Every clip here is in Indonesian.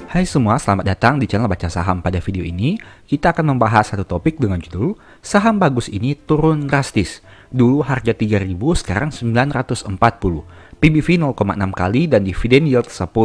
Hai semua, selamat datang di channel Baca Saham. Pada video ini, kita akan membahas satu topik dengan judul Saham bagus ini turun drastis. Dulu harga 3.000, sekarang 940. PBV 0,6 kali dan dividen yield 10%.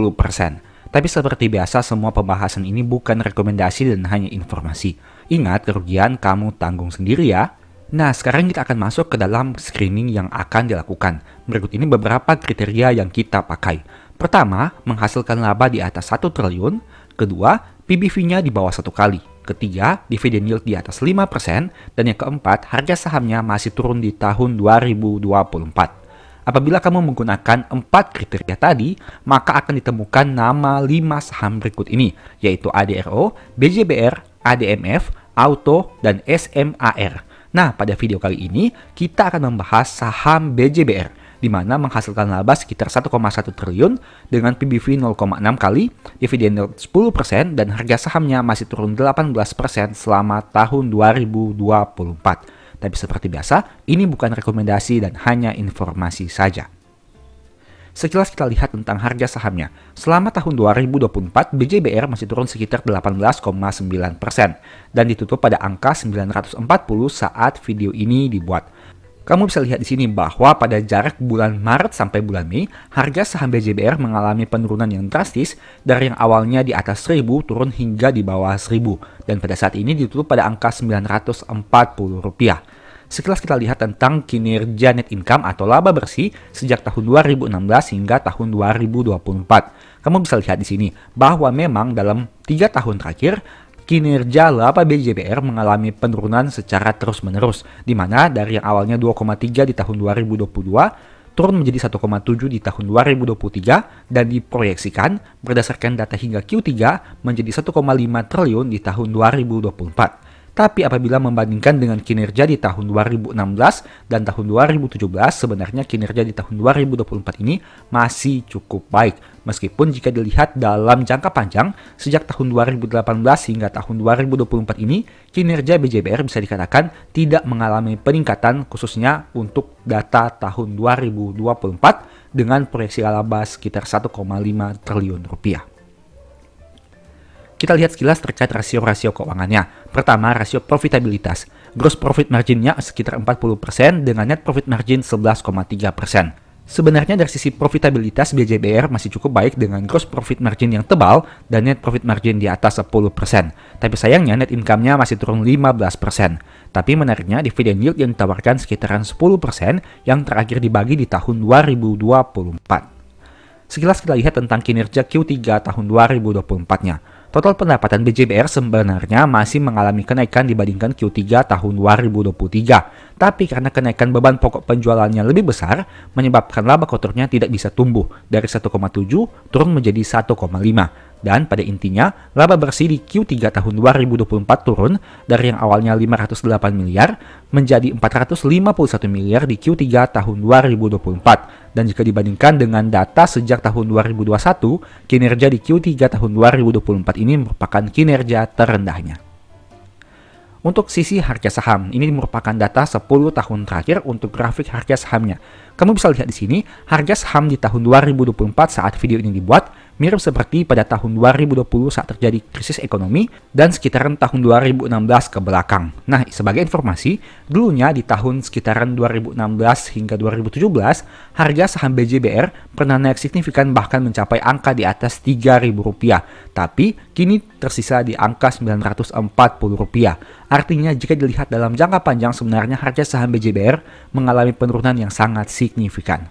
Tapi seperti biasa, semua pembahasan ini bukan rekomendasi dan hanya informasi. Ingat, kerugian kamu tanggung sendiri ya. Nah, sekarang kita akan masuk ke dalam screening yang akan dilakukan. Berikut ini beberapa kriteria yang kita pakai. Pertama, menghasilkan laba di atas 1 triliun. Kedua, PBV-nya di bawah 1 kali. Ketiga, dividen yield di atas 5%. Dan yang keempat, harga sahamnya masih turun di tahun 2024. Apabila kamu menggunakan 4 kriteria tadi, maka akan ditemukan nama 5 saham berikut ini, yaitu ADRO, BJBR, ADMF, Auto, dan SMAR. Nah, pada video kali ini, kita akan membahas saham BJBR, di mana menghasilkan laba sekitar 1,1 triliun dengan PBV 0,6 kali, dividen yield 10%, dan harga sahamnya masih turun 18% selama tahun 2024. Tapi seperti biasa, ini bukan rekomendasi dan hanya informasi saja. Sekilas kita lihat tentang harga sahamnya. Selama tahun 2024, BJBR masih turun sekitar 18,9% dan ditutup pada angka 940 saat video ini dibuat. Kamu bisa lihat di sini bahwa pada jarak bulan Maret sampai bulan Mei, harga saham BJBR mengalami penurunan yang drastis dari yang awalnya di atas 1.000 turun hingga di bawah 1.000 dan pada saat ini ditutup pada angka Rp940. Sekilas kita lihat tentang kinerja net income atau laba bersih sejak tahun 2016 hingga tahun 2024. Kamu bisa lihat di sini bahwa memang dalam 3 tahun terakhir kinerja laba BJBR mengalami penurunan secara terus-menerus, di mana dari yang awalnya 2,3 di tahun 2022 turun menjadi 1,7 di tahun 2023 dan diproyeksikan berdasarkan data hingga Q3 menjadi 1,5 triliun di tahun 2024. Tapi apabila membandingkan dengan kinerja di tahun 2016 dan tahun 2017, sebenarnya kinerja di tahun 2024 ini masih cukup baik. Meskipun jika dilihat dalam jangka panjang, sejak tahun 2018 hingga tahun 2024 ini, kinerja BJBR bisa dikatakan tidak mengalami peningkatan khususnya untuk data tahun 2024 dengan proyeksi laba sekitar 1,5 triliun rupiah. Kita lihat sekilas terkait rasio-rasio keuangannya. Pertama, rasio profitabilitas. Gross profit margin-nya sekitar 40% dengan net profit margin 11,3%. Sebenarnya dari sisi profitabilitas BJBR masih cukup baik dengan gross profit margin yang tebal dan net profit margin di atas 10%. Tapi sayangnya net income-nya masih turun 15%. Tapi menariknya dividen yield yang ditawarkan sekitaran 10% yang terakhir dibagi di tahun 2024. Sekilas kita lihat tentang kinerja Q3 tahun 2024-nya. Total pendapatan BJBR sebenarnya masih mengalami kenaikan dibandingkan Q3 tahun 2023. Tapi karena kenaikan beban pokok penjualannya lebih besar, menyebabkan laba kotornya tidak bisa tumbuh dari 1,7 turun menjadi 1,5. Dan pada intinya, laba bersih di Q3 tahun 2024 turun dari yang awalnya 508 miliar menjadi 451 miliar di Q3 tahun 2024. Dan jika dibandingkan dengan data sejak tahun 2021, kinerja di Q3 tahun 2024 ini merupakan kinerja terendahnya. Untuk sisi harga saham, ini merupakan data 10 tahun terakhir untuk grafik harga sahamnya. Kamu bisa lihat di sini, harga saham di tahun 2024 saat video ini dibuat mirip seperti pada tahun 2020 saat terjadi krisis ekonomi dan sekitaran tahun 2016 ke belakang. Nah, sebagai informasi, dulunya di tahun sekitaran 2016 hingga 2017, harga saham BJBR pernah naik signifikan bahkan mencapai angka di atas Rp3.000. Tapi, kini tersisa di angka Rp940. Artinya, jika dilihat dalam jangka panjang, sebenarnya harga saham BJBR mengalami penurunan yang sangat signifikan.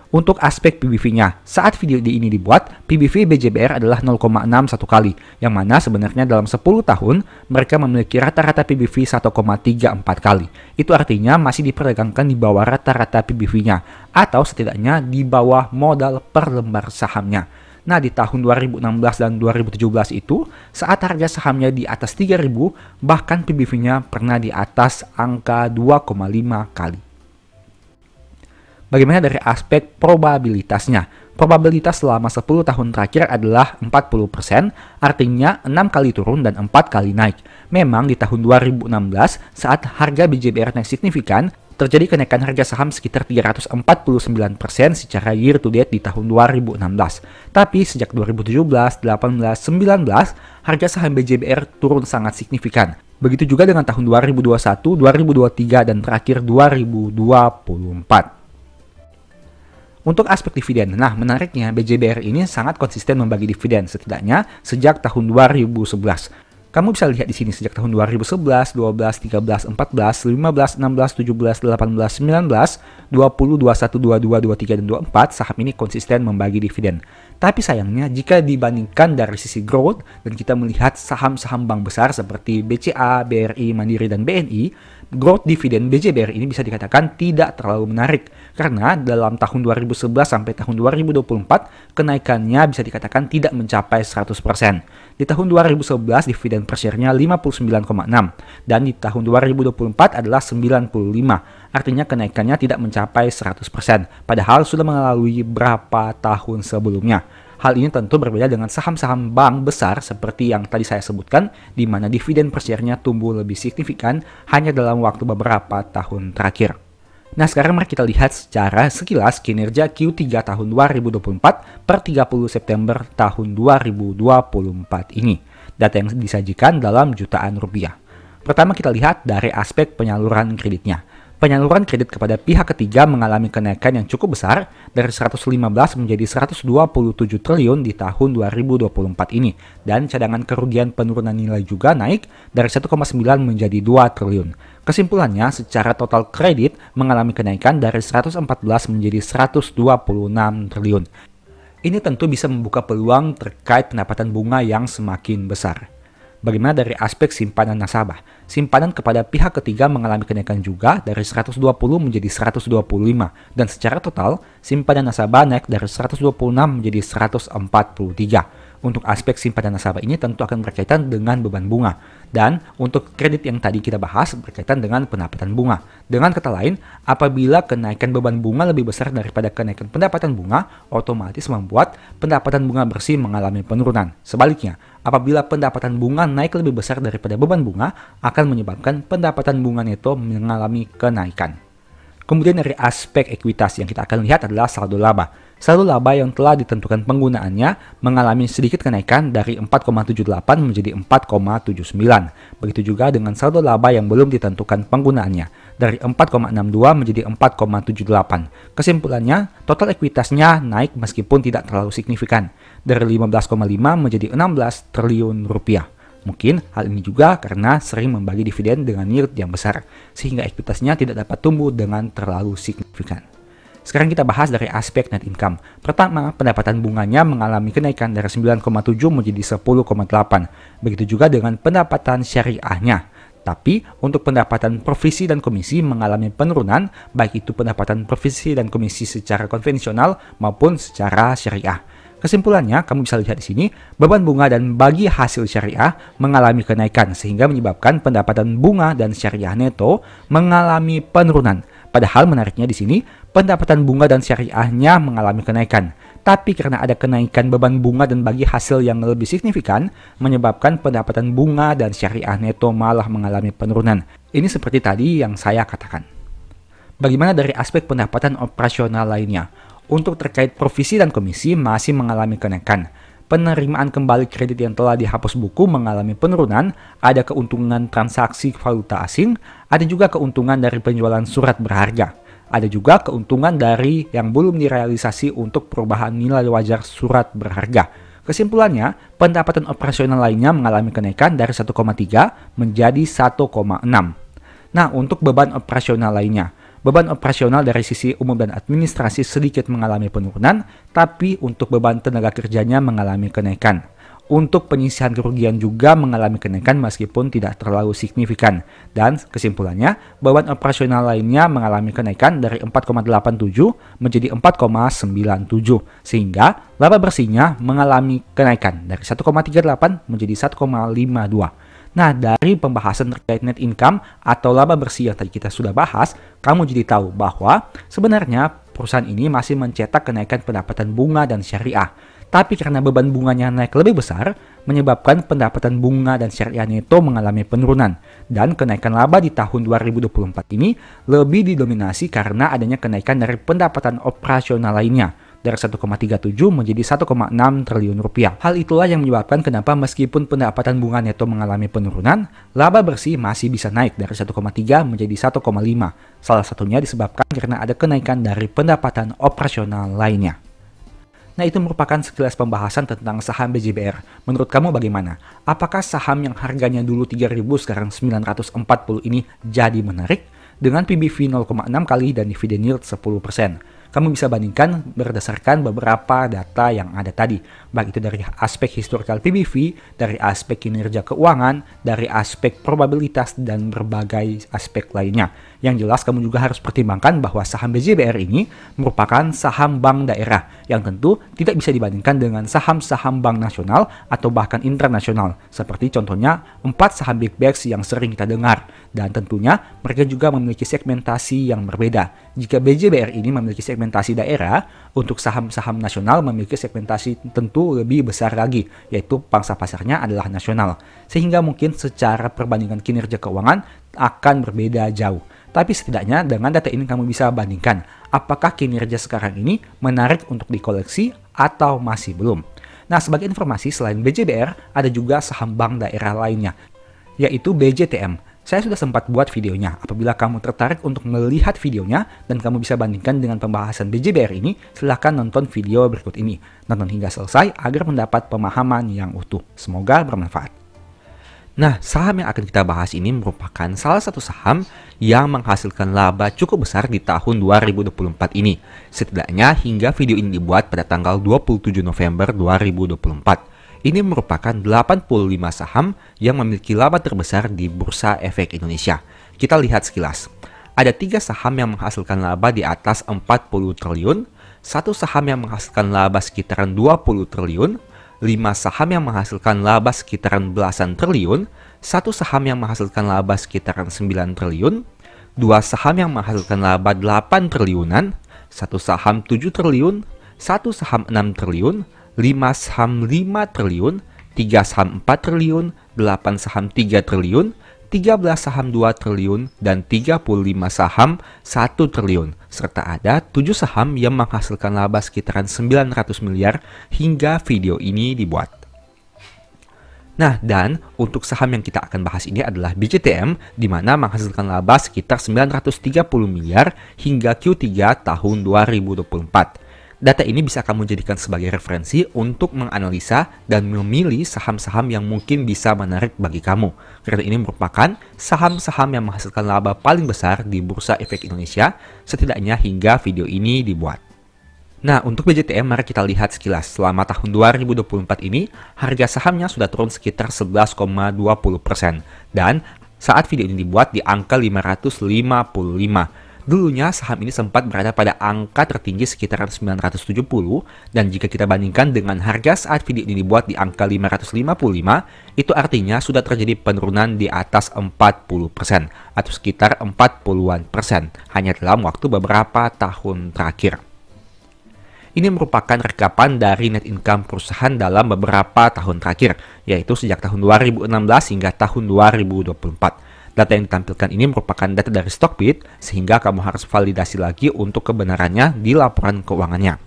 Untuk aspek PBV-nya, saat video ini dibuat, PBV BJBR adalah 0,61 kali, yang mana sebenarnya dalam 10 tahun mereka memiliki rata-rata PBV 1,34 kali. Itu artinya masih diperdagangkan di bawah rata-rata PBV-nya, atau setidaknya di bawah modal per lembar sahamnya. Nah, di tahun 2016 dan 2017 itu, saat harga sahamnya di atas 3.000, bahkan PBV-nya pernah di atas angka 2,5 kali. Bagaimana dari aspek probabilitasnya? Probabilitas selama 10 tahun terakhir adalah 40%, artinya 6 kali turun dan 4 kali naik. Memang di tahun 2016, saat harga BJBR naik signifikan, terjadi kenaikan harga saham sekitar 349% secara year to date di tahun 2016. Tapi sejak 2017, 18, 19, harga saham BJBR turun sangat signifikan. Begitu juga dengan tahun 2021, 2023, dan terakhir 2024. Untuk aspek dividen, nah menariknya BJBR ini sangat konsisten membagi dividen setidaknya sejak tahun 2011. Kamu bisa lihat di sini sejak tahun 2011, 12, 13, 14, 15, 16, 17, 18, 19, 20, 21, 22, 23, dan 24, saham ini konsisten membagi dividen. Tapi sayangnya jika dibandingkan dari sisi growth dan kita melihat saham-saham bank besar seperti BCA, BRI, Mandiri, dan BNI, growth dividen BJBR ini bisa dikatakan tidak terlalu menarik karena dalam tahun 2011 sampai tahun 2024 kenaikannya bisa dikatakan tidak mencapai 100%. Di tahun 2011 dividen per share-nya 59,6 dan di tahun 2024 adalah 95. Artinya kenaikannya tidak mencapai 100% padahal sudah melalui berapa tahun sebelumnya. Hal ini tentu berbeda dengan saham-saham bank besar seperti yang tadi saya sebutkan, di mana dividen per share-nya tumbuh lebih signifikan hanya dalam waktu beberapa tahun terakhir. Nah, sekarang mari kita lihat secara sekilas kinerja Q3 tahun 2024 per 30 September tahun 2024 ini. Data yang disajikan dalam jutaan rupiah. Pertama kita lihat dari aspek penyaluran kreditnya. Penyaluran kredit kepada pihak ketiga mengalami kenaikan yang cukup besar dari 115 menjadi 127 triliun di tahun 2024 ini. Dan cadangan kerugian penurunan nilai juga naik dari 1,9 menjadi 2 triliun. Kesimpulannya, secara total kredit mengalami kenaikan dari 114 menjadi 126 triliun. Ini tentu bisa membuka peluang terkait pendapatan bunga yang semakin besar. Bagaimana dari aspek simpanan nasabah? Simpanan kepada pihak ketiga mengalami kenaikan juga dari 120 menjadi 125 dan secara total simpanan nasabah naik dari 126 menjadi 143. Untuk aspek simpanan nasabah ini tentu akan berkaitan dengan beban bunga. Dan untuk kredit yang tadi kita bahas berkaitan dengan pendapatan bunga. Dengan kata lain, apabila kenaikan beban bunga lebih besar daripada kenaikan pendapatan bunga, otomatis membuat pendapatan bunga bersih mengalami penurunan. Sebaliknya, apabila pendapatan bunga naik lebih besar daripada beban bunga, akan menyebabkan pendapatan bunga neto mengalami kenaikan. Kemudian dari aspek ekuitas yang kita akan lihat adalah saldo laba. Saldo laba yang telah ditentukan penggunaannya mengalami sedikit kenaikan dari 4,78 menjadi 4,79. Begitu juga dengan saldo laba yang belum ditentukan penggunaannya dari 4,62 menjadi 4,78. Kesimpulannya, total ekuitasnya naik meskipun tidak terlalu signifikan dari 15,5 menjadi 16 triliun rupiah. Mungkin hal ini juga karena sering membagi dividen dengan yield yang besar, sehingga ekuitasnya tidak dapat tumbuh dengan terlalu signifikan. Sekarang kita bahas dari aspek net income. Pertama, pendapatan bunganya mengalami kenaikan dari 9,7 menjadi 10,8. Begitu juga dengan pendapatan syariahnya. Tapi untuk pendapatan provisi dan komisi mengalami penurunan, baik itu pendapatan provisi dan komisi secara konvensional maupun secara syariah. Kesimpulannya, kamu bisa lihat di sini, beban bunga dan bagi hasil syariah mengalami kenaikan sehingga menyebabkan pendapatan bunga dan syariah neto mengalami penurunan. Padahal menariknya di sini, pendapatan bunga dan syariahnya mengalami kenaikan. Tapi karena ada kenaikan beban bunga dan bagi hasil yang lebih signifikan, menyebabkan pendapatan bunga dan syariah neto malah mengalami penurunan. Ini seperti tadi yang saya katakan. Bagaimana dari aspek pendapatan operasional lainnya? Untuk terkait provisi dan komisi masih mengalami kenaikan. Penerimaan kembali kredit yang telah dihapus buku mengalami penurunan, ada keuntungan transaksi valuta asing, ada juga keuntungan dari penjualan surat berharga. Ada juga keuntungan dari yang belum direalisasi untuk perubahan nilai wajar surat berharga. Kesimpulannya, pendapatan operasional lainnya mengalami kenaikan dari 1,3 menjadi 1,6. Nah, untuk beban operasional lainnya, beban operasional dari sisi umum dan administrasi sedikit mengalami penurunan, tapi untuk beban tenaga kerjanya mengalami kenaikan. Untuk penyisihan kerugian juga mengalami kenaikan meskipun tidak terlalu signifikan. Dan kesimpulannya, beban operasional lainnya mengalami kenaikan dari 4,87 menjadi 4,97. Sehingga laba bersihnya mengalami kenaikan dari 1,38 menjadi 1,52. Nah, dari pembahasan terkait net income atau laba bersih yang tadi kita sudah bahas, kamu jadi tahu bahwa sebenarnya perusahaan ini masih mencetak kenaikan pendapatan bunga dan syariah. Tapi karena beban bunganya naik lebih besar, menyebabkan pendapatan bunga dan syariah neto mengalami penurunan. Dan kenaikan laba di tahun 2024 ini lebih didominasi karena adanya kenaikan dari pendapatan operasional lainnya, dari 1,37 menjadi 1,6 triliun rupiah. Hal itulah yang menyebabkan kenapa meskipun pendapatan bunga neto mengalami penurunan, laba bersih masih bisa naik dari 1,3 menjadi 1,5. Salah satunya disebabkan karena ada kenaikan dari pendapatan operasional lainnya. Nah, itu merupakan sekilas pembahasan tentang saham BJBR. Menurut kamu bagaimana? Apakah saham yang harganya dulu 3.000 sekarang 940 ini jadi menarik? Dengan PBV 0,6 kali dan dividend yield 10%. Kamu bisa bandingkan berdasarkan beberapa data yang ada tadi, baik itu dari aspek historical PBV, dari aspek kinerja keuangan, dari aspek probabilitas, dan berbagai aspek lainnya. Yang jelas kamu juga harus pertimbangkan bahwa saham BJBR ini merupakan saham bank daerah yang tentu tidak bisa dibandingkan dengan saham-saham bank nasional atau bahkan internasional, seperti contohnya 4 saham big banks yang sering kita dengar. Dan tentunya mereka juga memiliki segmentasi yang berbeda. Jika BJBR ini memiliki segmentasi daerah, untuk saham-saham nasional memiliki segmentasi tentu lebih besar lagi, yaitu pangsa pasarnya adalah nasional. Sehingga mungkin secara perbandingan kinerja keuangan akan berbeda jauh. Tapi setidaknya dengan data ini kamu bisa bandingkan apakah kinerja sekarang ini menarik untuk dikoleksi atau masih belum. Nah, sebagai informasi selain BJBR ada juga saham bank daerah lainnya, yaitu BJTM. Saya sudah sempat buat videonya. Apabila kamu tertarik untuk melihat videonya dan kamu bisa bandingkan dengan pembahasan BJBR ini, silahkan nonton video berikut ini. Nonton hingga selesai agar mendapat pemahaman yang utuh. Semoga bermanfaat. Nah, saham yang akan kita bahas ini merupakan salah satu saham yang menghasilkan laba cukup besar di tahun 2024 ini. Setidaknya hingga video ini dibuat pada tanggal 27 November 2024. Ini merupakan 85 saham yang memiliki laba terbesar di Bursa Efek Indonesia. Kita lihat sekilas. Ada 3 saham yang menghasilkan laba di atas 40 triliun, 1 saham yang menghasilkan laba sekitaran 20 triliun, 5 saham yang menghasilkan laba sekitaran belasan triliun, 1 saham yang menghasilkan laba sekitaran 9 triliun, 2 saham yang menghasilkan laba 8 triliunan, 1 saham 7 triliun, 1 saham 6 triliun, 5 saham 5 triliun, 3 saham 4 triliun, 8 saham 3 triliun, 13 saham 2 triliun, dan 35 saham 1 triliun. Serta ada 7 saham yang menghasilkan laba sekitaran 900 miliar hingga video ini dibuat. Nah, dan untuk saham yang kita akan bahas ini adalah BJTM, di mana menghasilkan laba sekitar 930 miliar hingga Q3 tahun 2024. Data ini bisa kamu jadikan sebagai referensi untuk menganalisa dan memilih saham-saham yang mungkin bisa menarik bagi kamu. Karena ini merupakan saham-saham yang menghasilkan laba paling besar di Bursa Efek Indonesia, setidaknya hingga video ini dibuat. Nah, untuk BJTM mari kita lihat sekilas. Selama tahun 2024 ini, harga sahamnya sudah turun sekitar 11,20%. Dan saat video ini dibuat di angka 555. Dulunya saham ini sempat berada pada angka tertinggi sekitaran 970, dan jika kita bandingkan dengan harga saat video ini dibuat di angka 555, itu artinya sudah terjadi penurunan di atas 40% atau sekitar 40-an% hanya dalam waktu beberapa tahun terakhir. Ini merupakan rekapan dari net income perusahaan dalam beberapa tahun terakhir, yaitu sejak tahun 2016 hingga tahun 2024. Data yang ditampilkan ini merupakan data dari Stockbit, sehingga kamu harus validasi lagi untuk kebenarannya di laporan keuangannya.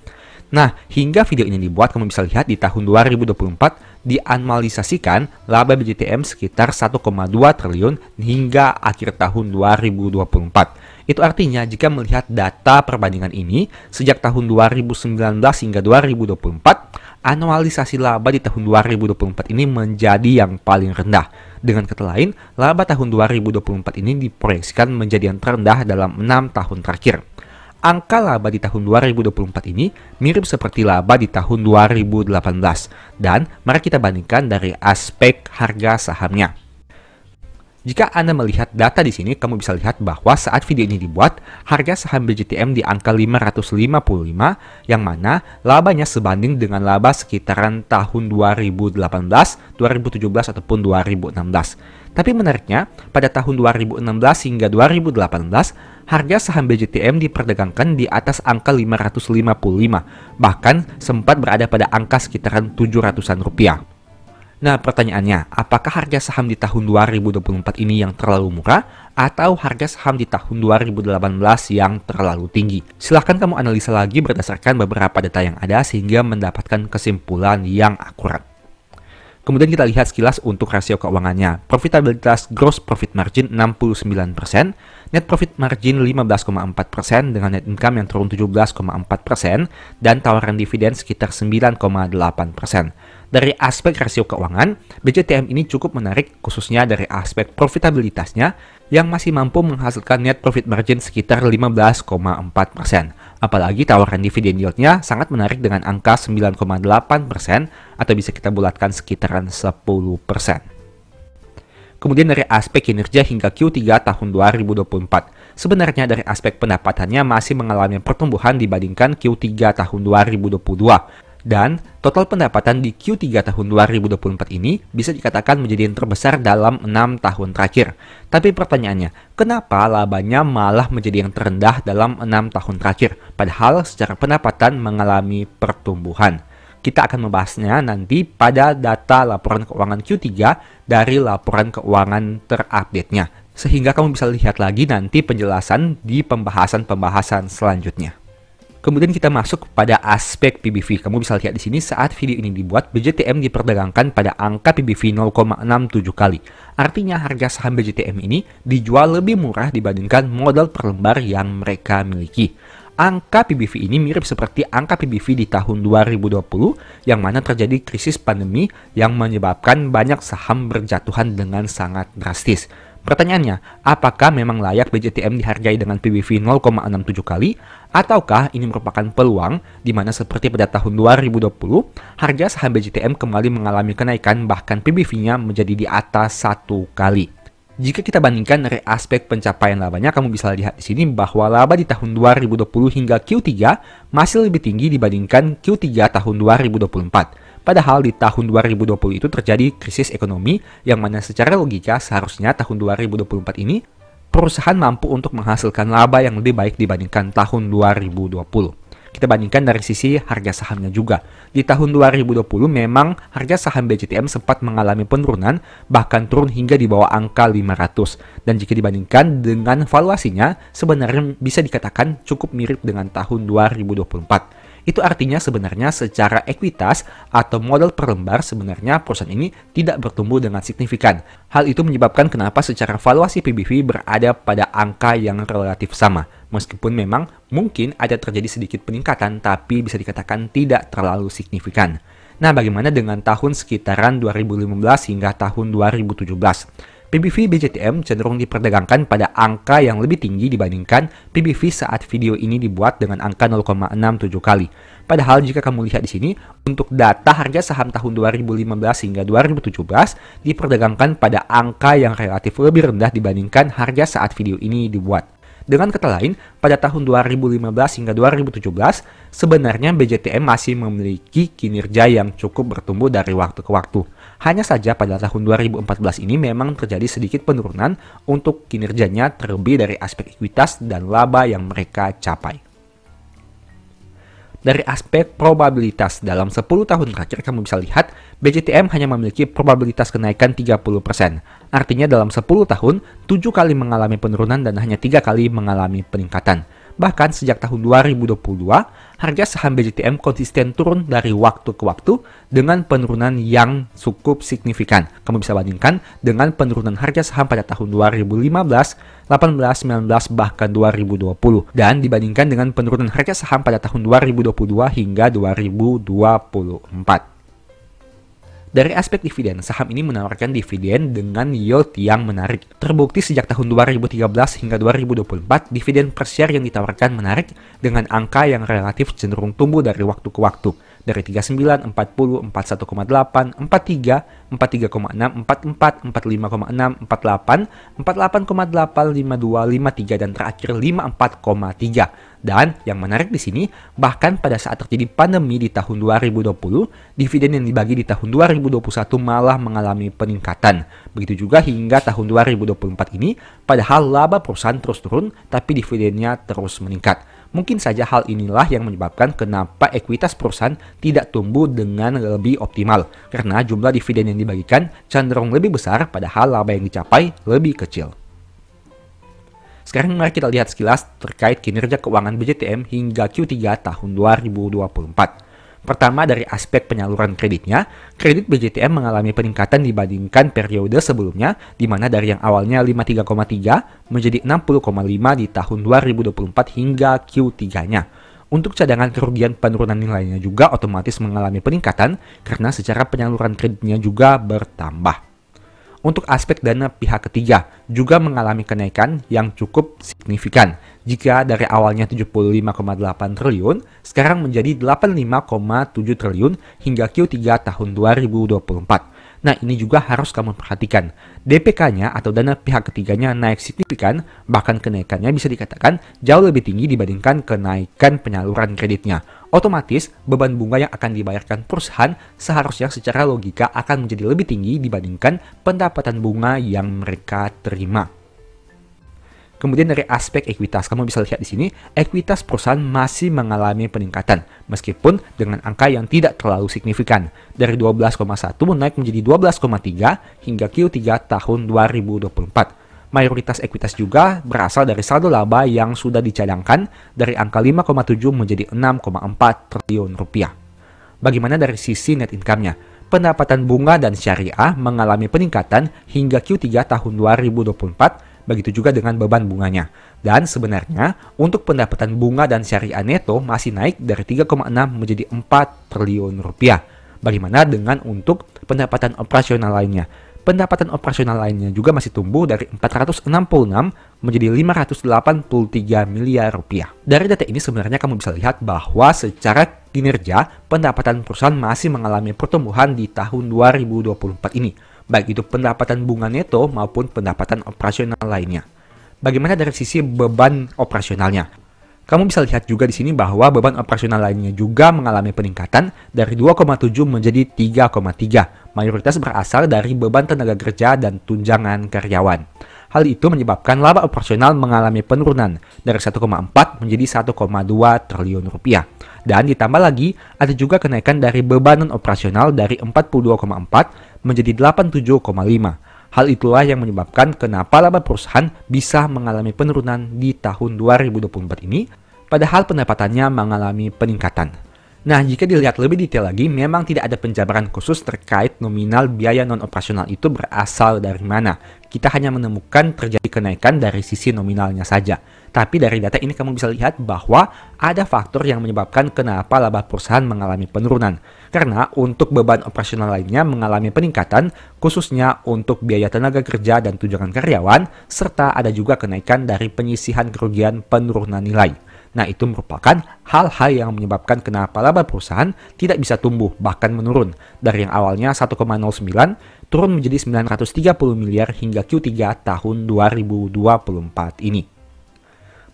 Nah, hingga video ini dibuat, kamu bisa lihat di tahun 2024 dianalisasikan laba BJTM sekitar 1,2 triliun hingga akhir tahun 2024. Itu artinya jika melihat data perbandingan ini, sejak tahun 2019 hingga 2024, analisasi laba di tahun 2024 ini menjadi yang paling rendah. Dengan kata lain, laba tahun 2024 ini diproyeksikan menjadi yang terendah dalam 6 tahun terakhir. Angka laba di tahun 2024 ini mirip seperti laba di tahun 2018. Dan mari kita bandingkan dari aspek harga sahamnya. Jika Anda melihat data di sini, kamu bisa lihat bahwa saat video ini dibuat, harga saham BJTM di angka 555, yang mana labanya sebanding dengan laba sekitaran tahun 2018, 2017, ataupun 2016. Tapi menariknya, pada tahun 2016 hingga 2018, harga saham BJTM diperdagangkan di atas angka 555, bahkan sempat berada pada angka sekitaran 700-an rupiah. Nah, pertanyaannya, apakah harga saham di tahun 2024 ini yang terlalu murah atau harga saham di tahun 2018 yang terlalu tinggi? Silahkan kamu analisa lagi berdasarkan beberapa data yang ada sehingga mendapatkan kesimpulan yang akurat. Kemudian kita lihat sekilas untuk rasio keuangannya. Profitabilitas gross profit margin 69%, net profit margin 15,4% dengan net income yang turun 17,4%, dan tawaran dividen sekitar 9,8%. Dari aspek rasio keuangan, BJTM ini cukup menarik khususnya dari aspek profitabilitasnya yang masih mampu menghasilkan net profit margin sekitar 15,4%. Apalagi tawaran dividen yieldnya sangat menarik dengan angka 9,8% atau bisa kita bulatkan sekitaran 10%. Kemudian dari aspek kinerja hingga Q3 tahun 2024, sebenarnya dari aspek pendapatannya masih mengalami pertumbuhan dibandingkan Q3 tahun 2022. Dan total pendapatan di Q3 tahun 2024 ini bisa dikatakan menjadi yang terbesar dalam 6 tahun terakhir. Tapi pertanyaannya, kenapa labanya malah menjadi yang terendah dalam 6 tahun terakhir? Padahal secara pendapatan mengalami pertumbuhan. Kita akan membahasnya nanti pada data laporan keuangan Q3 dari laporan keuangan terupdate-nya. Sehingga kamu bisa lihat lagi nanti penjelasan di pembahasan-pembahasan selanjutnya. Kemudian kita masuk pada aspek PBV. Kamu bisa lihat di sini saat video ini dibuat, BJTM diperdagangkan pada angka PBV 0,67 kali. Artinya harga saham BJTM ini dijual lebih murah dibandingkan modal per lembar yang mereka miliki. Angka PBV ini mirip seperti angka PBV di tahun 2020 yang mana terjadi krisis pandemi yang menyebabkan banyak saham berjatuhan dengan sangat drastis. Pertanyaannya, apakah memang layak BJTM dihargai dengan PBV 0,67 kali? Ataukah ini merupakan peluang di mana seperti pada tahun 2020, harga saham BJTM kembali mengalami kenaikan bahkan PBV-nya menjadi di atas 1 kali? Jika kita bandingkan dari aspek pencapaian labanya, kamu bisa lihat di sini bahwa laba di tahun 2020 hingga Q3 masih lebih tinggi dibandingkan Q3 tahun 2024. Padahal di tahun 2020 itu terjadi krisis ekonomi yang mana secara logika seharusnya tahun 2024 ini perusahaan mampu untuk menghasilkan laba yang lebih baik dibandingkan tahun 2020. Kita bandingkan dari sisi harga sahamnya juga. Di tahun 2020 memang harga saham BJTM sempat mengalami penurunan bahkan turun hingga di bawah angka 500. Dan jika dibandingkan dengan valuasinya sebenarnya bisa dikatakan cukup mirip dengan tahun 2024. Itu artinya sebenarnya secara ekuitas atau modal per lembar sebenarnya perusahaan ini tidak bertumbuh dengan signifikan. Hal itu menyebabkan kenapa secara valuasi PBV berada pada angka yang relatif sama. Meskipun memang mungkin ada terjadi sedikit peningkatan tapi bisa dikatakan tidak terlalu signifikan. Nah, bagaimana dengan tahun sekitaran 2015 hingga tahun 2017? PBV BJTM cenderung diperdagangkan pada angka yang lebih tinggi dibandingkan PBV saat video ini dibuat dengan angka 0,67 kali. Padahal jika kamu lihat di sini, untuk data harga saham tahun 2015 hingga 2017 diperdagangkan pada angka yang relatif lebih rendah dibandingkan harga saat video ini dibuat. Dengan kata lain, pada tahun 2015 hingga 2017, sebenarnya BJTM masih memiliki kinerja yang cukup bertumbuh dari waktu ke waktu. Hanya saja pada tahun 2014 ini memang terjadi sedikit penurunan untuk kinerjanya terlebih dari aspek ekuitas dan laba yang mereka capai. Dari aspek probabilitas dalam 10 tahun terakhir kamu bisa lihat BJTM hanya memiliki probabilitas kenaikan 30%. Artinya dalam 10 tahun 7 kali mengalami penurunan dan hanya 3 kali mengalami peningkatan. Bahkan sejak tahun 2022, harga saham BJTM konsisten turun dari waktu ke waktu dengan penurunan yang cukup signifikan. Kamu bisa bandingkan dengan penurunan harga saham pada tahun 2015, 18, 19, bahkan 2020. Dan dibandingkan dengan penurunan harga saham pada tahun 2022 hingga 2024. Dari aspek dividen, saham ini menawarkan dividen dengan yield yang menarik. Terbukti sejak tahun 2013 hingga 2024, dividen per share yang ditawarkan menarik dengan angka yang relatif cenderung tumbuh dari waktu ke waktu. dari 39, 40, 41,8, 43, 43,6, 44, 45,6, 48, 48,8, 52, 53, dan terakhir 54,3. Dan yang menarik di sini, bahkan pada saat terjadi pandemi di tahun 2020, dividen yang dibagi di tahun 2021 malah mengalami peningkatan. Begitu juga hingga tahun 2024 ini, padahal laba perusahaan terus turun, tapi dividennya terus meningkat. Mungkin saja hal inilah yang menyebabkan kenapa ekuitas perusahaan tidak tumbuh dengan lebih optimal, karena jumlah dividen yang dibagikan cenderung lebih besar padahal laba yang dicapai lebih kecil. Sekarang mari kita lihat sekilas terkait kinerja keuangan BJTM hingga Q3 tahun 2024. Pertama, dari aspek penyaluran kreditnya, kredit BJTM mengalami peningkatan dibandingkan periode sebelumnya, di mana dari yang awalnya 53,3 menjadi 60,5 di tahun 2024 hingga Q3-nya. Untuk cadangan kerugian penurunan nilainya juga otomatis mengalami peningkatan karena secara penyaluran kreditnya juga bertambah. Untuk aspek dana pihak ketiga juga mengalami kenaikan yang cukup signifikan. Jika dari awalnya 75,8 triliun, sekarang menjadi 85,7 triliun hingga Q3 tahun 2024. Nah, ini juga harus kamu perhatikan. DPK-nya atau dana pihak ketiganya naik signifikan, bahkan kenaikannya bisa dikatakan jauh lebih tinggi dibandingkan kenaikan penyaluran kreditnya. Otomatis, beban bunga yang akan dibayarkan perusahaan seharusnya secara logika akan menjadi lebih tinggi dibandingkan pendapatan bunga yang mereka terima. Kemudian dari aspek ekuitas, kamu bisa lihat di sini, ekuitas perusahaan masih mengalami peningkatan, meskipun dengan angka yang tidak terlalu signifikan. Dari 12,1 naik menjadi 12,3 hingga Q3 tahun 2024. Mayoritas ekuitas juga berasal dari saldo laba yang sudah dicadangkan dari angka 5,7 menjadi 6,4 triliun rupiah. Bagaimana dari sisi net income-nya? Pendapatan bunga dan syariah mengalami peningkatan hingga Q3 tahun 2024, begitu juga dengan beban bunganya. Dan sebenarnya untuk pendapatan bunga dan syariah neto masih naik dari 3,6 menjadi 4 triliun rupiah. Bagaimana dengan untuk pendapatan operasional lainnya? Pendapatan operasional lainnya juga masih tumbuh dari 466 menjadi 583 miliar rupiah. Dari data ini sebenarnya kamu bisa lihat bahwa secara kinerja pendapatan perusahaan masih mengalami pertumbuhan di tahun 2024 ini. Baik itu pendapatan bunga neto maupun pendapatan operasional lainnya. Bagaimana dari sisi beban operasionalnya? Kamu bisa lihat juga di sini bahwa beban operasional lainnya juga mengalami peningkatan dari 2,7 menjadi 3,3. Mayoritas berasal dari beban tenaga kerja dan tunjangan karyawan. Hal itu menyebabkan laba operasional mengalami penurunan dari 1,4 menjadi 1,2 triliun rupiah. Dan ditambah lagi, ada juga kenaikan dari beban non-operasional dari 42,4 menjadi 87,5. Hal itulah yang menyebabkan kenapa laba perusahaan bisa mengalami penurunan di tahun 2024 ini, padahal pendapatannya mengalami peningkatan. Nah, jika dilihat lebih detail lagi, memang tidak ada penjabaran khusus terkait nominal biaya non-operasional itu berasal dari mana. Kita hanya menemukan terjadi kenaikan dari sisi nominalnya saja. Tapi dari data ini kamu bisa lihat bahwa ada faktor yang menyebabkan kenapa laba perusahaan mengalami penurunan. Karena untuk beban operasional lainnya mengalami peningkatan, khususnya untuk biaya tenaga kerja dan tunjangan karyawan, serta ada juga kenaikan dari penyisihan kerugian penurunan nilai. Nah, itu merupakan hal-hal yang menyebabkan kenapa laba perusahaan tidak bisa tumbuh, bahkan menurun. Dari yang awalnya 1,09, turun menjadi 930 miliar hingga Q3 tahun 2024 ini.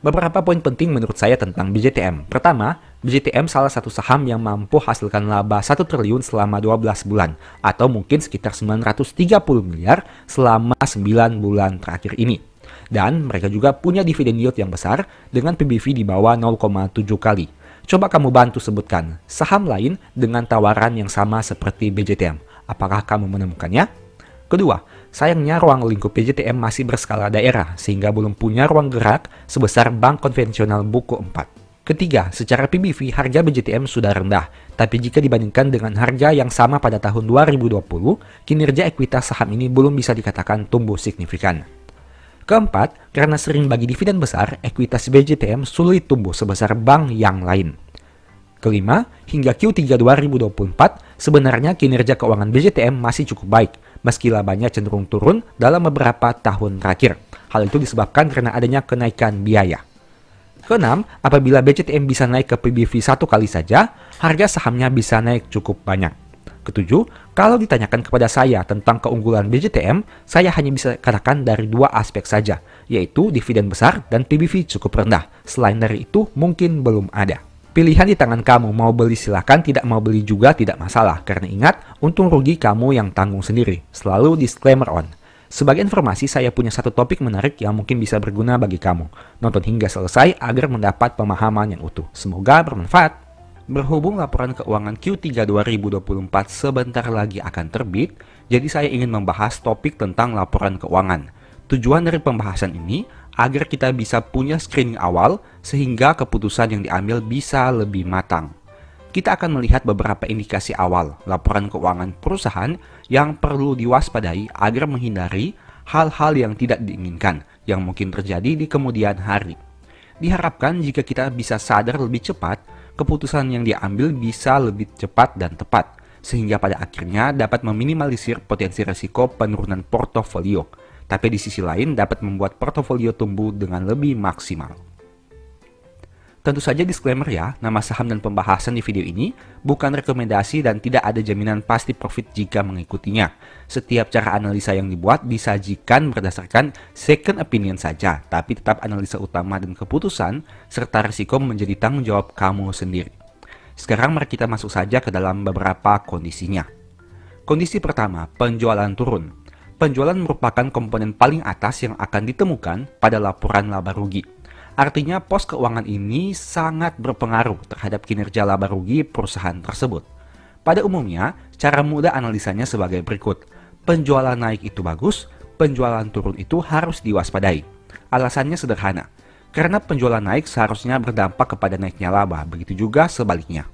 Beberapa poin penting menurut saya tentang BJTM. Pertama, BJTM salah satu saham yang mampu hasilkan laba 1 triliun selama 12 bulan, atau mungkin sekitar 930 miliar selama 9 bulan terakhir ini. Dan mereka juga punya dividen yield yang besar dengan PBV di bawah 0,7 kali. Coba kamu bantu sebutkan saham lain dengan tawaran yang sama seperti BJTM. Apakah kamu menemukannya? Kedua, sayangnya ruang lingkup BJTM masih berskala daerah sehingga belum punya ruang gerak sebesar bank konvensional buku 4. Ketiga, secara PBV harga BJTM sudah rendah, tapi jika dibandingkan dengan harga yang sama pada tahun 2020, kinerja ekuitas saham ini belum bisa dikatakan tumbuh signifikan. Keempat, karena sering bagi dividen besar, ekuitas BJTM sulit tumbuh sebesar bank yang lain. Kelima, hingga Q3 2024, sebenarnya kinerja keuangan BJTM masih cukup baik, meski labanya cenderung turun dalam beberapa tahun terakhir. Hal itu disebabkan karena adanya kenaikan biaya. Keenam, apabila BCTM bisa naik ke PBV satu kali saja, harga sahamnya bisa naik cukup banyak. Ketujuh, kalau ditanyakan kepada saya tentang keunggulan BCTM, saya hanya bisa katakan dari dua aspek saja, yaitu dividen besar dan PBV cukup rendah. Selain dari itu, mungkin belum ada. Pilihan di tangan kamu, mau beli silahkan, tidak mau beli juga tidak masalah. Karena ingat, untung rugi kamu yang tanggung sendiri. Selalu disclaimer on. Sebagai informasi, saya punya satu topik menarik yang mungkin bisa berguna bagi kamu. Nonton hingga selesai agar mendapat pemahaman yang utuh. Semoga bermanfaat. Berhubung laporan keuangan Q3 2024 sebentar lagi akan terbit, jadi saya ingin membahas topik tentang laporan keuangan. Tujuan dari pembahasan ini agar kita bisa punya screening awal sehingga keputusan yang diambil bisa lebih matang. Kita akan melihat beberapa indikasi awal laporan keuangan perusahaan yang perlu diwaspadai agar menghindari hal-hal yang tidak diinginkan yang mungkin terjadi di kemudian hari. Diharapkan jika kita bisa sadar lebih cepat, keputusan yang diambil bisa lebih cepat dan tepat, sehingga pada akhirnya dapat meminimalisir potensi risiko penurunan portofolio, tapi di sisi lain dapat membuat portofolio tumbuh dengan lebih maksimal. Tentu saja disclaimer ya, nama saham dan pembahasan di video ini bukan rekomendasi dan tidak ada jaminan pasti profit jika mengikutinya. Setiap cara analisa yang dibuat disajikan berdasarkan second opinion saja, tapi tetap analisa utama dan keputusan serta risiko menjadi tanggung jawab kamu sendiri. Sekarang mari kita masuk saja ke dalam beberapa kondisinya. Kondisi pertama, penjualan turun. Penjualan merupakan komponen paling atas yang akan ditemukan pada laporan laba rugi. Artinya pos keuangan ini sangat berpengaruh terhadap kinerja laba rugi perusahaan tersebut. Pada umumnya, cara mudah analisanya sebagai berikut. Penjualan naik itu bagus, penjualan turun itu harus diwaspadai. Alasannya sederhana, karena penjualan naik seharusnya berdampak kepada naiknya laba, begitu juga sebaliknya.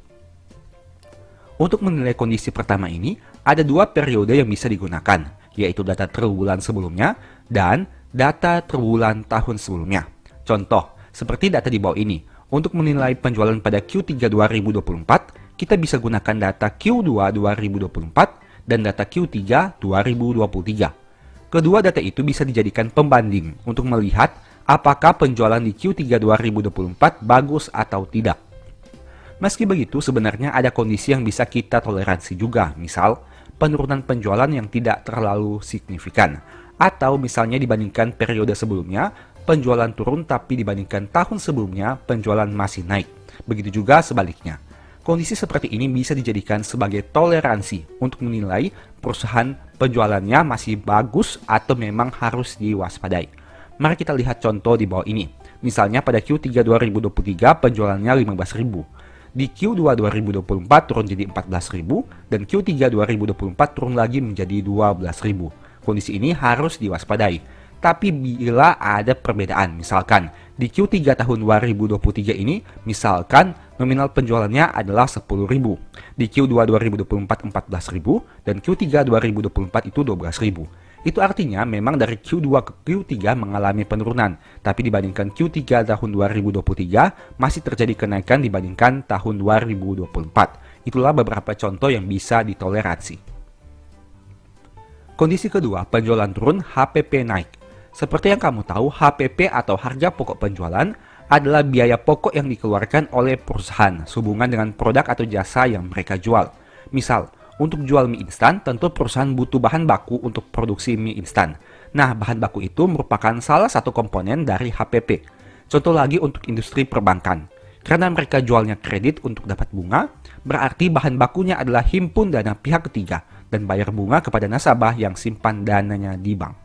Untuk menilai kondisi pertama ini, ada dua periode yang bisa digunakan, yaitu data triwulan sebelumnya dan data triwulan tahun sebelumnya. Contoh, seperti data di bawah ini. Untuk menilai penjualan pada Q3 2024, kita bisa gunakan data Q2 2024 dan data Q3 2023. Kedua data itu bisa dijadikan pembanding untuk melihat apakah penjualan di Q3 2024 bagus atau tidak. Meski begitu, sebenarnya ada kondisi yang bisa kita toleransi juga, misal penurunan penjualan yang tidak terlalu signifikan, atau misalnya dibandingkan periode sebelumnya, penjualan turun tapi dibandingkan tahun sebelumnya penjualan masih naik. Begitu juga sebaliknya. Kondisi seperti ini bisa dijadikan sebagai toleransi untuk menilai perusahaan penjualannya masih bagus atau memang harus diwaspadai. Mari kita lihat contoh di bawah ini. Misalnya pada Q3 2023 penjualannya 15.000. Di Q2 2024 turun jadi 14.000 dan Q3 2024 turun lagi menjadi 12.000. Kondisi ini harus diwaspadai. Tapi bila ada perbedaan, misalkan di Q3 tahun 2023 ini, misalkan nominal penjualannya adalah 10.000. Di Q2 2024 14.000 dan Q3 2024 itu 12.000. Itu artinya memang dari Q2 ke Q3 mengalami penurunan, tapi dibandingkan Q3 tahun 2023 masih terjadi kenaikan dibandingkan tahun 2024. Itulah beberapa contoh yang bisa ditoleransi. Kondisi kedua, penjualan turun, HPP naik. Seperti yang kamu tahu, HPP atau harga pokok penjualan adalah biaya pokok yang dikeluarkan oleh perusahaan sehubungan dengan produk atau jasa yang mereka jual. Misal, untuk jual mie instan, tentu perusahaan butuh bahan baku untuk produksi mie instan. Nah, bahan baku itu merupakan salah satu komponen dari HPP. Contoh lagi untuk industri perbankan. Karena mereka jualnya kredit untuk dapat bunga, berarti bahan bakunya adalah himpun dana pihak ketiga dan bayar bunga kepada nasabah yang simpan dananya di bank.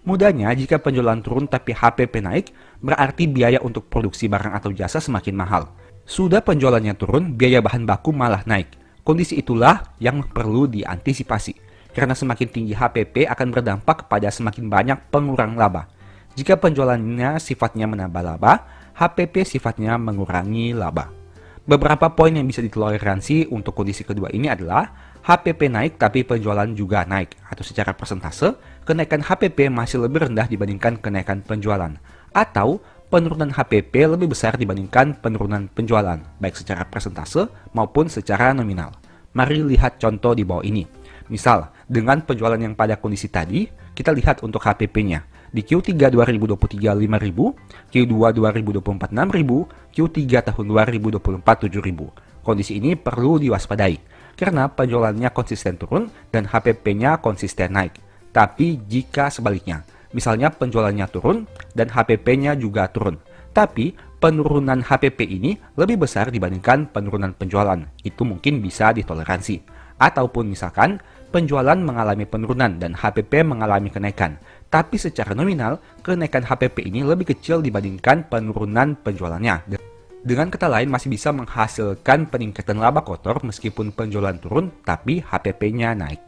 Mudahnya, jika penjualan turun tapi HPP naik, berarti biaya untuk produksi barang atau jasa semakin mahal. Sudah penjualannya turun, biaya bahan baku malah naik. Kondisi itulah yang perlu diantisipasi, karena semakin tinggi HPP akan berdampak kepada semakin banyak pengurang laba. Jika penjualannya sifatnya menambah laba, HPP sifatnya mengurangi laba. Beberapa poin yang bisa ditoleransi untuk kondisi kedua ini adalah HPP naik tapi penjualan juga naik, atau secara persentase, kenaikan HPP masih lebih rendah dibandingkan kenaikan penjualan, atau penurunan HPP lebih besar dibandingkan penurunan penjualan, baik secara persentase maupun secara nominal. Mari lihat contoh di bawah ini. Misal, dengan penjualan yang pada kondisi tadi, kita lihat untuk HPP-nya. Di Q3 2023 5.000, Q2 2024 6.000, Q3 tahun 2024 7.000. Kondisi ini perlu diwaspadai karena penjualannya konsisten turun dan HPP-nya konsisten naik. Tapi jika sebaliknya, misalnya penjualannya turun dan HPP-nya juga turun, tapi penurunan HPP ini lebih besar dibandingkan penurunan penjualan, itu mungkin bisa ditoleransi. Ataupun misalkan penjualan mengalami penurunan dan HPP mengalami kenaikan, tapi secara nominal kenaikan HPP ini lebih kecil dibandingkan penurunan penjualannya. Dengan kata lain masih bisa menghasilkan peningkatan laba kotor meskipun penjualan turun tapi HPP-nya naik.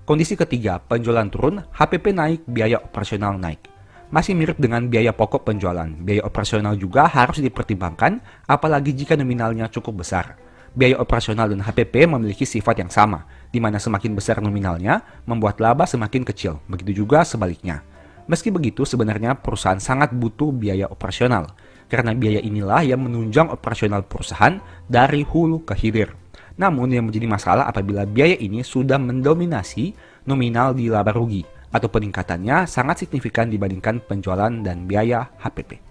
Kondisi ketiga, penjualan turun, HPP naik, biaya operasional naik. Masih mirip dengan biaya pokok penjualan, biaya operasional juga harus dipertimbangkan, apalagi jika nominalnya cukup besar. Biaya operasional dan HPP memiliki sifat yang sama, di mana semakin besar nominalnya, membuat laba semakin kecil, begitu juga sebaliknya. Meski begitu, sebenarnya perusahaan sangat butuh biaya operasional, karena biaya inilah yang menunjang operasional perusahaan dari hulu ke hilir. Namun yang menjadi masalah apabila biaya ini sudah mendominasi nominal di laba rugi atau peningkatannya sangat signifikan dibandingkan penjualan dan biaya HPP.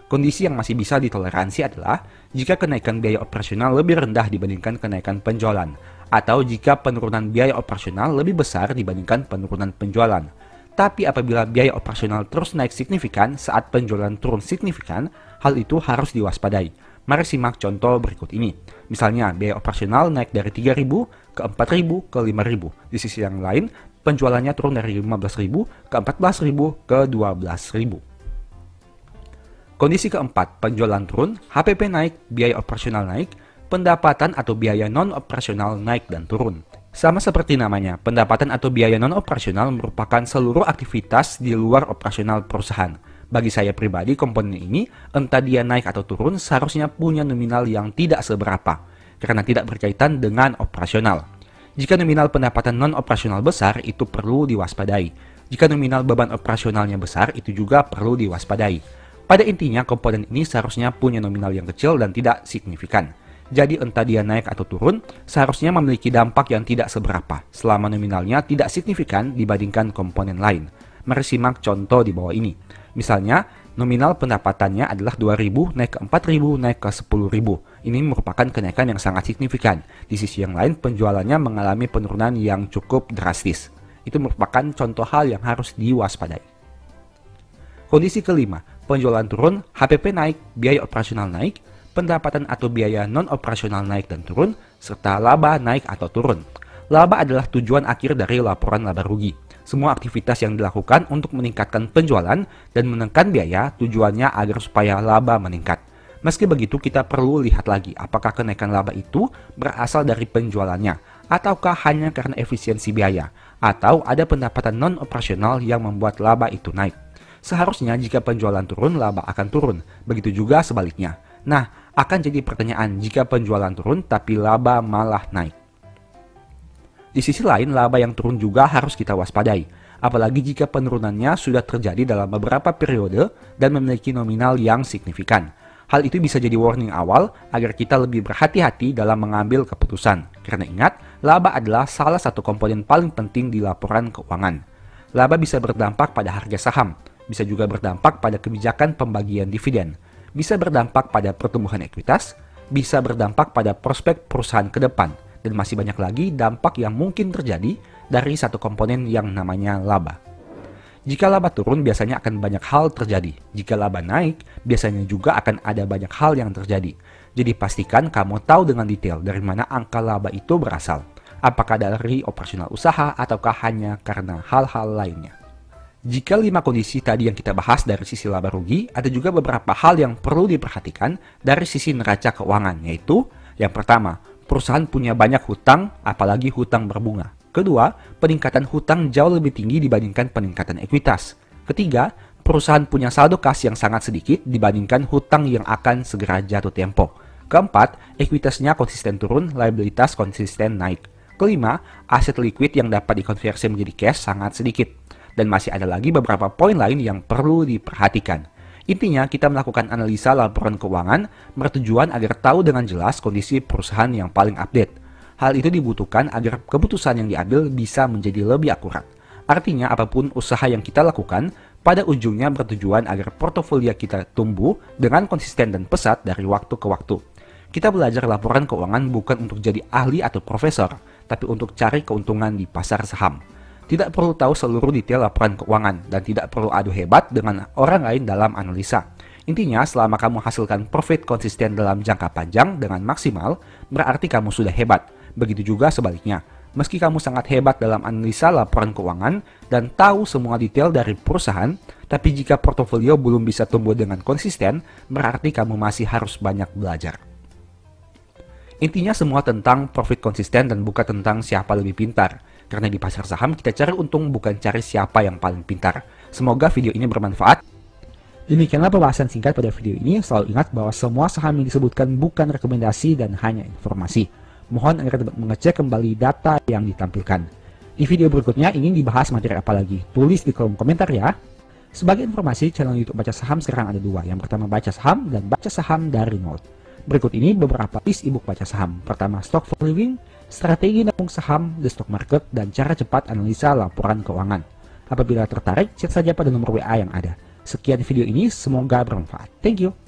Kondisi yang masih bisa ditoleransi adalah jika kenaikan biaya operasional lebih rendah dibandingkan kenaikan penjualan atau jika penurunan biaya operasional lebih besar dibandingkan penurunan penjualan. Tapi apabila biaya operasional terus naik signifikan saat penjualan turun signifikan, hal itu harus diwaspadai. Mari simak contoh berikut ini. Misalnya, biaya operasional naik dari 3.000 ke 4.000 ke 5.000. Di sisi yang lain, penjualannya turun dari 15.000 ke 14.000 ke 12.000. Kondisi keempat, penjualan turun, HPP naik, biaya operasional naik, pendapatan atau biaya non-operasional naik dan turun. Sama seperti namanya, pendapatan atau biaya non-operasional merupakan seluruh aktivitas di luar operasional perusahaan. Bagi saya pribadi, komponen ini, entah dia naik atau turun, seharusnya punya nominal yang tidak seberapa, karena tidak berkaitan dengan operasional. Jika nominal pendapatan non-operasional besar, itu perlu diwaspadai. Jika nominal beban operasionalnya besar, itu juga perlu diwaspadai. Pada intinya, komponen ini seharusnya punya nominal yang kecil dan tidak signifikan. Jadi entah dia naik atau turun, seharusnya memiliki dampak yang tidak seberapa, selama nominalnya tidak signifikan dibandingkan komponen lain. Mari simak contoh di bawah ini. Misalnya, nominal pendapatannya adalah 2.000 naik ke 4.000 naik ke 10.000. Ini merupakan kenaikan yang sangat signifikan. Di sisi yang lain, penjualannya mengalami penurunan yang cukup drastis. Itu merupakan contoh hal yang harus diwaspadai. Kondisi kelima, penjualan turun, HPP naik, biaya operasional naik, pendapatan atau biaya non-operasional naik dan turun, serta laba naik atau turun. Laba adalah tujuan akhir dari laporan laba rugi. Semua aktivitas yang dilakukan untuk meningkatkan penjualan dan menekan biaya tujuannya agar supaya laba meningkat. Meski begitu, kita perlu lihat lagi apakah kenaikan laba itu berasal dari penjualannya, ataukah hanya karena efisiensi biaya, atau ada pendapatan non-operasional yang membuat laba itu naik. Seharusnya jika penjualan turun, laba akan turun, begitu juga sebaliknya. Nah, akan jadi pertanyaan jika penjualan turun tapi laba malah naik. Di sisi lain, laba yang turun juga harus kita waspadai, apalagi jika penurunannya sudah terjadi dalam beberapa periode dan memiliki nominal yang signifikan. Hal itu bisa jadi warning awal agar kita lebih berhati-hati dalam mengambil keputusan, karena ingat, laba adalah salah satu komponen paling penting di laporan keuangan. Laba bisa berdampak pada harga saham, bisa juga berdampak pada kebijakan pembagian dividen, bisa berdampak pada pertumbuhan ekuitas, bisa berdampak pada prospek perusahaan ke depan, dan masih banyak lagi dampak yang mungkin terjadi dari satu komponen yang namanya laba. Jika laba turun, biasanya akan banyak hal terjadi. Jika laba naik, biasanya juga akan ada banyak hal yang terjadi. Jadi pastikan kamu tahu dengan detail dari mana angka laba itu berasal. Apakah dari operasional usaha ataukah hanya karena hal-hal lainnya. Jika 5 kondisi tadi yang kita bahas dari sisi laba rugi, ada juga beberapa hal yang perlu diperhatikan dari sisi neraca keuangan, yaitu yang pertama, perusahaan punya banyak hutang, apalagi hutang berbunga. Kedua, peningkatan hutang jauh lebih tinggi dibandingkan peningkatan ekuitas. Ketiga, perusahaan punya saldo kas yang sangat sedikit dibandingkan hutang yang akan segera jatuh tempo. Keempat, ekuitasnya konsisten turun, liabilitas konsisten naik. Kelima, aset liquid yang dapat dikonversi menjadi cash sangat sedikit. Dan masih ada lagi beberapa poin lain yang perlu diperhatikan. Intinya, kita melakukan analisa laporan keuangan bertujuan agar tahu dengan jelas kondisi perusahaan yang paling update. Hal itu dibutuhkan agar keputusan yang diambil bisa menjadi lebih akurat. Artinya apapun usaha yang kita lakukan, pada ujungnya bertujuan agar portofolio kita tumbuh dengan konsisten dan pesat dari waktu ke waktu. Kita belajar laporan keuangan bukan untuk jadi ahli atau profesor, tapi untuk cari keuntungan di pasar saham. Tidak perlu tahu seluruh detail laporan keuangan, dan tidak perlu adu hebat dengan orang lain dalam analisa. Intinya, selama kamu hasilkan profit konsisten dalam jangka panjang dengan maksimal, berarti kamu sudah hebat. Begitu juga sebaliknya. Meski kamu sangat hebat dalam analisa laporan keuangan dan tahu semua detail dari perusahaan, tapi jika portofolio belum bisa tumbuh dengan konsisten, berarti kamu masih harus banyak belajar. Intinya semua tentang profit konsisten dan bukan tentang siapa lebih pintar. Karena di pasar saham kita cari untung bukan cari siapa yang paling pintar. Semoga video ini bermanfaat. Demikianlah pembahasan singkat pada video ini. Selalu ingat bahwa semua saham yang disebutkan bukan rekomendasi dan hanya informasi. Mohon agar dapat mengecek kembali data yang ditampilkan. Di video berikutnya ingin dibahas materi apa lagi? Tulis di kolom komentar ya. Sebagai informasi, channel YouTube Baca Saham sekarang ada dua. Yang pertama Baca Saham dan Baca Saham dari Nol. Berikut ini beberapa list ebook Baca Saham. Pertama, Stock for Living, Strategi Nabung Saham, The Stock Market, dan Cara Cepat Analisa Laporan Keuangan. Apabila tertarik, chat saja pada nomor WA yang ada. Sekian video ini, semoga bermanfaat. Thank you.